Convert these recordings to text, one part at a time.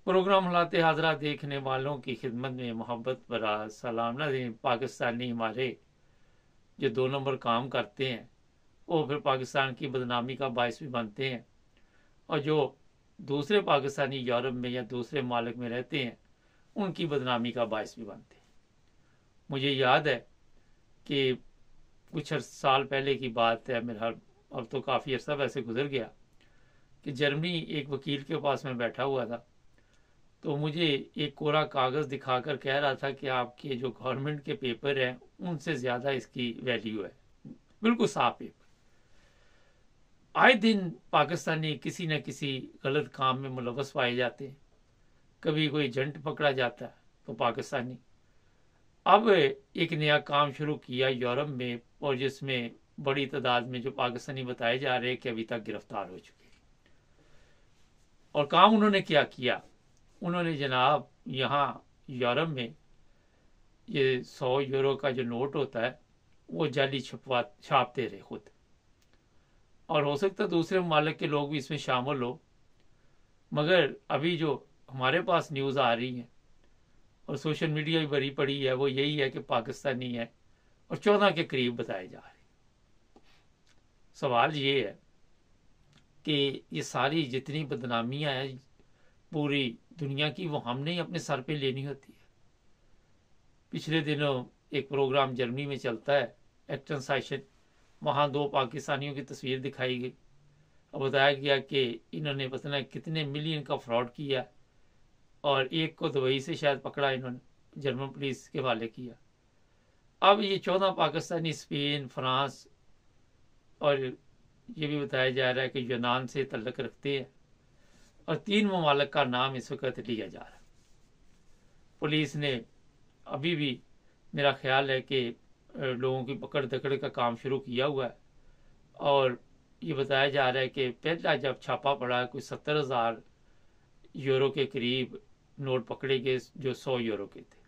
Programme Halate Hazra देखने वालों की खिदमत में मोहब्बत भरा सलाम नाज़रीन। पाकिस्तानी हमारे जो 2 नंबर काम करते हैं वो फिर पाकिस्तान की बदनामी का बायस भी बनते हैं, और जो दूसरे पाकिस्तानी यूरोप में या दूसरे मालिक में रहते हैं उनकी बदनामी का बायस भी बनते हैं। मुझे याद है कि कुछ साल पहले की बात है, मेरा अब तो काफ़ी अर्सा वैसे गुजर गया, कि जर्मनी एक वकील के पास में बैठा हुआ था। तो मुझे एक कोरा कागज़ दिखाकर कह रहा था कि आपके जो गवर्नमेंट के पेपर हैं उनसे ज़्यादा इसकी वैल्यू है। बिल्कुल साफ पेपर। आए दिन पाकिस्तानी किसी न किसी गलत काम में मुलवस पाए जाते हैं। कभी कोई एजेंट पकड़ा जाता है तो पाकिस्तानी। अब एक नया काम शुरू किया यूरोप में, और जिसमें बड़ी तादाद में जो पाकिस्तानी बताए जा रहे हैं कि अभी तक गिरफ्तार हो चुके हैं। और काम उन्होंने क्या किया, उन्होंने जनाब यहाँ यूरोप में ये 100 यूरो का जो नोट होता है वो जाली छापते रहे खुद। और हो सकता है दूसरे ममालिक के लोग भी इसमें शामिल हो, मगर अभी जो हमारे पास न्यूज़ आ रही है और सोशल मीडिया भी भरी पड़ी है वो यही है कि पाकिस्तानी है और 14 के करीब बताए जा रहे हैं। सवाल ये है कि ये सारी जितनी बदनामियां हैं पूरी दुनिया की, वो हमने ही अपने सर पे लेनी होती है। पिछले दिनों एक प्रोग्राम जर्मनी में चलता है, एक्शन सेशन, वहाँ 2 पाकिस्तानियों की तस्वीर दिखाई गई और बताया गया कि इन्होंने पता नहीं कितने मिलियन का फ्रॉड किया, और एक को दुबई से शायद पकड़ा इन्होंने, जर्मन पुलिस के हवाले किया। अब ये 14 पाकिस्तानी स्पेन, फ्रांस और ये भी बताया जा रहा है कि यूनान से तल्लक रखते हैं, और 3 ममालिक का नाम इस वक्त लिया जा रहा है। पुलिस ने अभी भी मेरा ख्याल है कि लोगों की पकड़ दकड़ का काम शुरू किया हुआ है, और ये बताया जा रहा है कि पहला जब छापा पड़ा कोई 70,000 यूरो के करीब नोट पकड़े गए जो 100 यूरो के थे।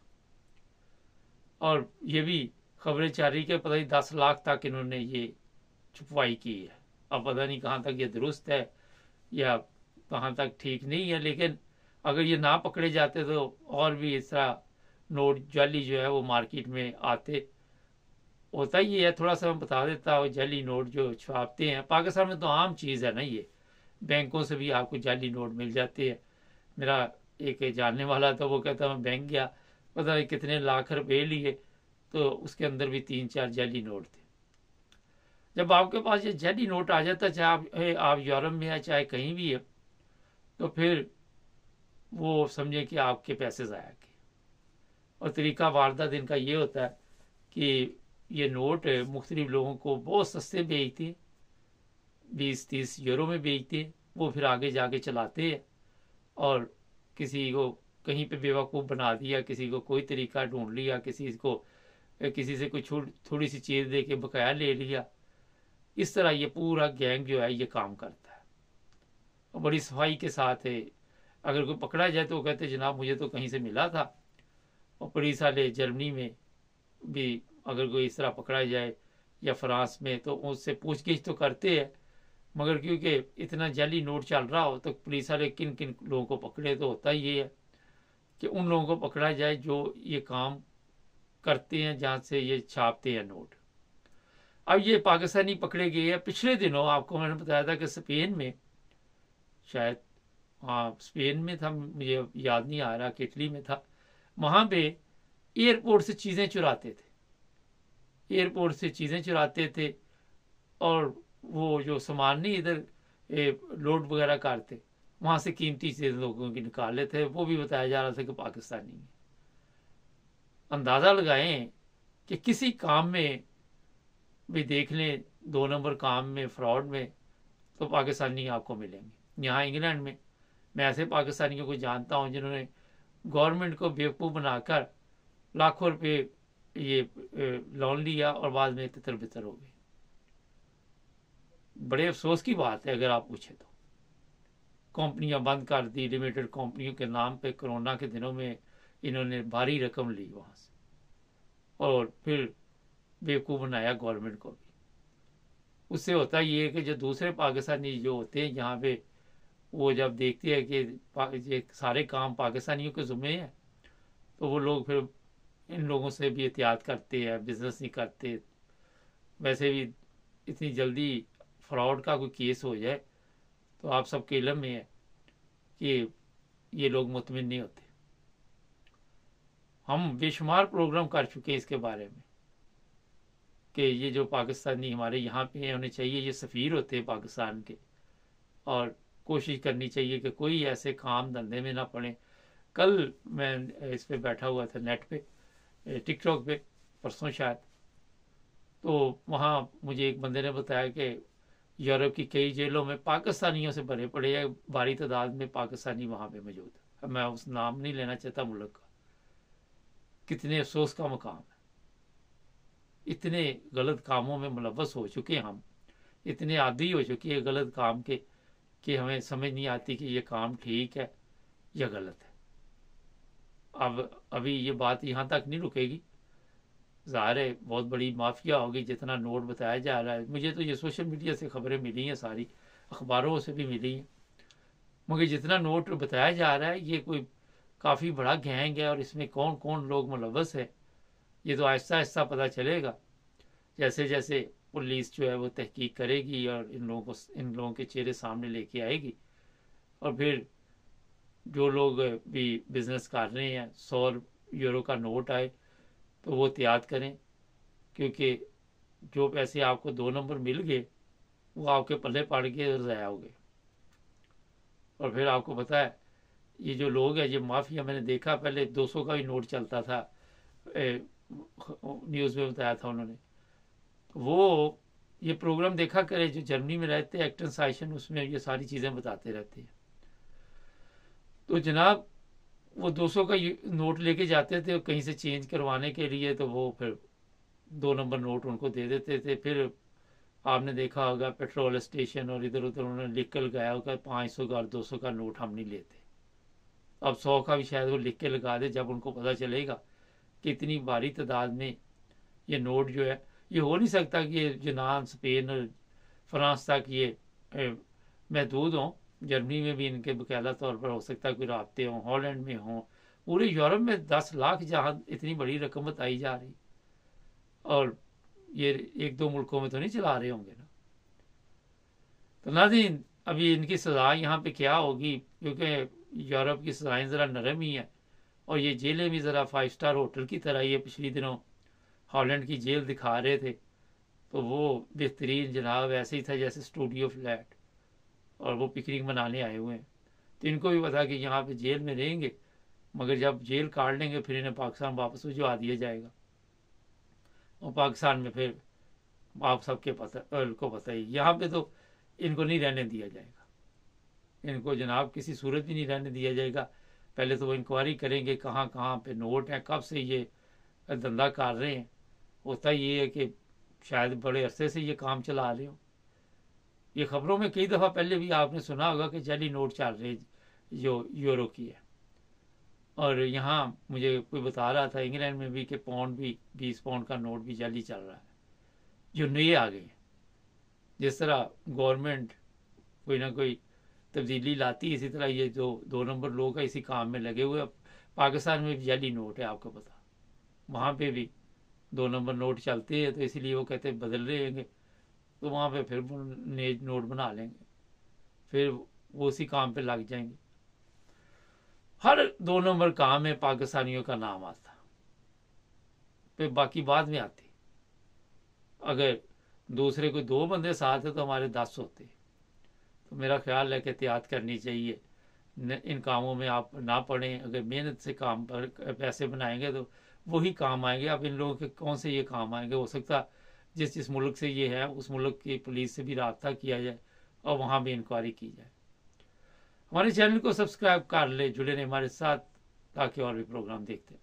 और ये भी खबरें चल रही कि पता नहीं 10 लाख तक इन्होंने ये छुपवाई की है। अब पता नहीं कहाँ तक ये दुरुस्त है या कहाँ तक ठीक नहीं है, लेकिन अगर ये ना पकड़े जाते तो और भी इस तरह नोट जाली जो है वो मार्केट में आते। होता ही है, थोड़ा सा मैं बता देता हूँ, जाली नोट जो छापते हैं पाकिस्तान में तो आम चीज़ है ना, ये बैंकों से भी आपको जाली नोट मिल जाते हैं। मेरा एक जानने वाला था, वो कहता मैं बैंक गया, पता नहीं कितने लाख रुपए लिए, तो उसके अंदर भी 3-4 जाली नोट थे। जब आपके पास ये जाली नोट आ जाता, चाहे आप यूरोप में या चाहे कहीं भी है, तो फिर वो समझे कि आपके पैसे ज़ाया किए। और तरीका वारदात इनका ये होता है कि ये नोट मुख्तलिफ लोगों को बहुत सस्ते बेचते हैं, 20-30 यूरो में बेचते हैं, वो फिर आगे जाके चलाते हैं, और किसी को कहीं पे बेवकूफ़ बना दिया, किसी को कोई तरीका ढूंढ लिया, किसी से कोई थोड़ी सी चीज़ दे के बकाया ले लिया। इस तरह ये पूरा गैंग जो है ये काम करता है, और बड़ी सफाई के साथ है। अगर कोई पकड़ा जाए तो वो कहते जनाब मुझे तो कहीं से मिला था। और पुलिस वाले जर्मनी में भी अगर कोई इस तरह पकड़ा जाए या फ्रांस में, तो उससे पूछगिछ तो करते हैं, मगर क्योंकि इतना जाली नोट चल रहा हो तो पुलिस वाले किन किन लोगों को पकड़े, तो होता ये है कि उन लोगों को पकड़ा जाए जो ये काम करते हैं, जहाँ से ये छापते हैं नोट। अब ये पाकिस्तानी पकड़े गए हैं। पिछले दिनों आपको मैंने बताया था कि स्पेन में, शायद हाँ स्पेन में था, मुझे याद नहीं आ रहा कि इटली में था, वहाँ पे एयरपोर्ट से चीज़ें चुराते थे, एयरपोर्ट से चीज़ें चुराते थे, और वो जो सामान नहीं इधर लोड वगैरह करते, वहाँ से कीमती चीज़ें लोगों की निकाल लेते थे। वो भी बताया जा रहा था कि पाकिस्तानी है। अंदाज़ा लगाएं कि किसी काम में भी देख लें, 2 नंबर काम में, फ्रॉड में, तो पाकिस्तानी आपको मिलेंगे। यहाँ इंग्लैंड में मैं ऐसे पाकिस्तानियों को जानता हूँ जिन्होंने गवर्नमेंट को बेवकूफ़ बनाकर लाखों रुपए ये लोन लिया और बाद में तितर बितर हो गए। बड़े अफसोस की बात है अगर आप पूछे तो। कंपनियां बंद कर दी, लिमिटेड कंपनियों के नाम पे कोरोना के दिनों में इन्होंने भारी रकम ली वहाँ से, और फिर बेवकूफ़ बनाया गवर्नमेंट को भी। उससे होता ये है कि जो दूसरे पाकिस्तानी जो होते हैं यहाँ पे, वो जब देखती है कि ये सारे काम पाकिस्तानियों के ज़िम्मे हैं, तो वो लोग फिर इन लोगों से भी एहतियात करते हैं, बिजनेस नहीं करते। वैसे भी इतनी जल्दी फ्रॉड का कोई केस हो जाए तो आप सबके इल्म में है कि ये लोग मुतमिन नहीं होते। हम बेशुमार प्रोग्राम कर चुके हैं इसके बारे में कि ये जो पाकिस्तानी हमारे यहाँ पे होने चाहिए, ये सफ़ीर होते हैं पाकिस्तान के, और कोशिश करनी चाहिए कि कोई ऐसे काम धंधे में ना पड़े। कल मैं इस पे बैठा हुआ था नेट पे, टिकटॉक पे, परसों शायद, तो वहाँ मुझे एक बंदे ने बताया कि यूरोप की कई जेलों में पाकिस्तानियों से भरे पड़े हैं, भारी तादाद में पाकिस्तानी वहाँ पे मौजूद है। मैं उस नाम नहीं लेना चाहता मुल्क का। कितने अफसोस का मकाम है। इतने गलत कामों में मुलव्वस हो चुके हैं हम, इतने आदी हो चुके हैं गलत काम के कि हमें समझ नहीं आती कि ये काम ठीक है या गलत है। अब अभी ये बात यहाँ तक नहीं रुकेगी, ज़ाहिर है बहुत बड़ी माफिया होगी। जितना नोट बताया जा रहा है, मुझे तो ये सोशल मीडिया से खबरें मिली हैं, सारी अखबारों से भी मिली हैं, मगर जितना नोट बताया जा रहा है ये कोई काफ़ी बड़ा गैंग है और इसमें कौन कौन लोग मुलव्वस है ये तो आहिस्ता आहिस्ता पता चलेगा। जैसे जैसे पुलिस जो है वो तहकीक करेगी और इन लोगों के चेहरे सामने लेके आएगी, और फिर जो लोग भी बिजनेस कर रहे हैं 100 यूरो का नोट आए तो वो एहतियात करें, क्योंकि जो पैसे आपको 2 नंबर मिल गए वो आपके पल्ले पड़ गए और ज़ाया हो गए। और फिर आपको पता है ये जो लोग हैं, ये माफिया, मैंने देखा पहले 200 का भी नोट चलता था, न्यूज़ में बताया था उन्होंने। वो ये प्रोग्राम देखा करे जो जर्मनी में रहते हैं, एक्टन साइशन, उसमें ये सारी चीज़ें बताते रहते हैं। तो जनाब वो 200 का नोट लेके जाते थे कहीं से चेंज करवाने के लिए, तो वो फिर 2 नंबर नोट उनको दे देते थे। फिर आपने देखा होगा पेट्रोल स्टेशन और इधर उधर उन्होंने लिख कर लगाया होगा 500 का और 200 का नोट हम नहीं लेते। अब 100 का भी शायद वो लिख के लगा दे, जब उनको पता चलेगा कि इतनी भारी तादाद में ये नोट जो है, ये हो नहीं सकता कि ये यूनान, स्पेन और फ्रांस तक ये महदूद हों। जर्मनी में भी इनके बकायदा तौर पर हो सकता है कोई राब्ते हों, हॉलैंड में हों, पूरे यूरोप में 10 लाख जहाँ इतनी बड़ी रकम बताई जा रही, और ये 1-2 मुल्कों में तो नहीं चला रहे होंगे ना। तो नाज़रीन, अभी इनकी सज़ा यहाँ पे क्या होगी, क्योंकि यूरोप की सज़ाएँ ज़रा नरम ही है और ये जेलें भी ज़रा 5 स्टार होटल की तरह। ये पिछले दिनों हॉलैंड की जेल दिखा रहे थे, तो वो बेहतरीन जनाब ऐसे ही था जैसे स्टूडियो फ्लैट, और वो पिकनिक मनाने आए हुए हैं। तो इनको भी पता कि यहाँ पे जेल में रहेंगे, मगर जब जेल काट लेंगे फिर इन्हें पाकिस्तान वापस भिजवा दिया जाएगा, और पाकिस्तान में फिर आप सबके को पता ही, यहाँ पे तो इनको नहीं रहने दिया जाएगा। इनको जनाब किसी सूरत भी नहीं रहने दिया जाएगा। पहले तो वो इंक्वायरी करेंगे कहाँ कहाँ पे नोट हैं, कब से ये धंधा कर रहे हैं। होता ये है कि शायद बड़े अरसे से ये काम चला रहे हो। ये खबरों में कई दफ़ा पहले भी आपने सुना होगा कि जाली नोट चल रहे जो यूरो की है। और यहाँ मुझे कोई बता रहा था इंग्लैंड में भी कि पाउंड भी 20 पाउंड का नोट भी जाली चल रहा है, जो नए आ गए हैं। जिस तरह गवर्नमेंट कोई ना कोई तब्दीली लाती, इसी तरह ये जो 2 नंबर लोग हैं इसी काम में लगे हुए। पाकिस्तान में भी जाली नोट है, आपको पता, वहाँ पे भी 2 नंबर नोट चलते हैं, तो इसलिए वो कहते हैं बदल रहे हैं, तो वहाँ पे फिर नए नोट बना लेंगे, फिर वो उसी काम पे लग जाएंगे। हर 2 नंबर काम में पाकिस्तानियों का नाम आता, फिर बाकी बाद में आती। अगर दूसरे कोई 2 बंदे साथ है तो हमारे 10 होते। तो मेरा ख्याल है कि एहतियात करनी चाहिए, इन कामों में आप ना पड़ें। अगर मेहनत से काम पर पैसे बनाएंगे तो वही काम आएंगे। अब इन लोगों के कौन से ये काम आएंगे, हो सकता जिस जिस मुल्क से ये है उस मुल्क की पुलिस से भी रब्ता किया जाए और वहाँ भी इंक्वायरी की जाए। हमारे चैनल को सब्सक्राइब कर ले, जुड़े रहे हमारे साथ ताकि और भी प्रोग्राम देखते हैं।